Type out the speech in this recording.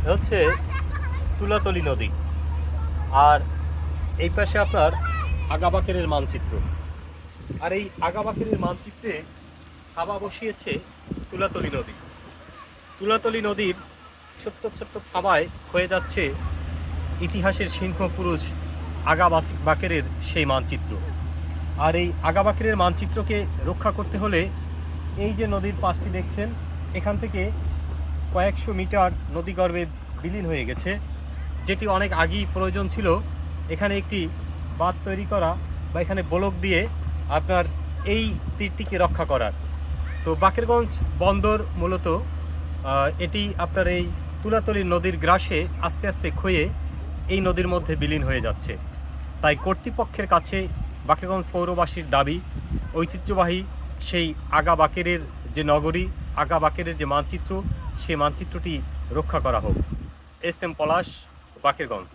হচ্ছে তুলাতলি নদী, আর এই পাশে আপনার আগাবাকেরের মানচিত্র। আর এই আগাবাকেরের মানচিত্রে থাবা বসিয়েছে তুলাতলি নদী। তুলাতলি নদীর ছোট্ট ছোট্ট থাবায় হয়ে যাচ্ছে ইতিহাসের সিংহ পুরুষ আগাবাকেরের সেই মানচিত্র। আর এই আগাবাকেরের মানচিত্রকে রক্ষা করতে হলে এই যে নদীর পাশটি দেখছেন, এখান থেকে কয়েকশো মিটার নদীগর্ভে বিলীন হয়ে গেছে, যেটি অনেক আগেই প্রয়োজন ছিল এখানে একটি বাঁধ তৈরি করা বা এখানে ব্লক দিয়ে আপনার এই তীরটিকে রক্ষা করার। তো বাকেরগঞ্জ বন্দর মূলত এটি আপনার এই তুলাতলি নদীর গ্রাসে আস্তে আস্তে ক্ষয়ে এই নদীর মধ্যে বিলীন হয়ে যাচ্ছে। তাই কর্তৃপক্ষের কাছে বাকেরগঞ্জ পৌরবাসীর দাবি, ঐতিহ্যবাহী সেই আগাবাকেরের যে নগরী, আগাবাকেরের যে মানচিত্র, সেই মানচিত্রটি রক্ষা করা হোক। এস এম পলাশ, বাকেরগঞ্জ।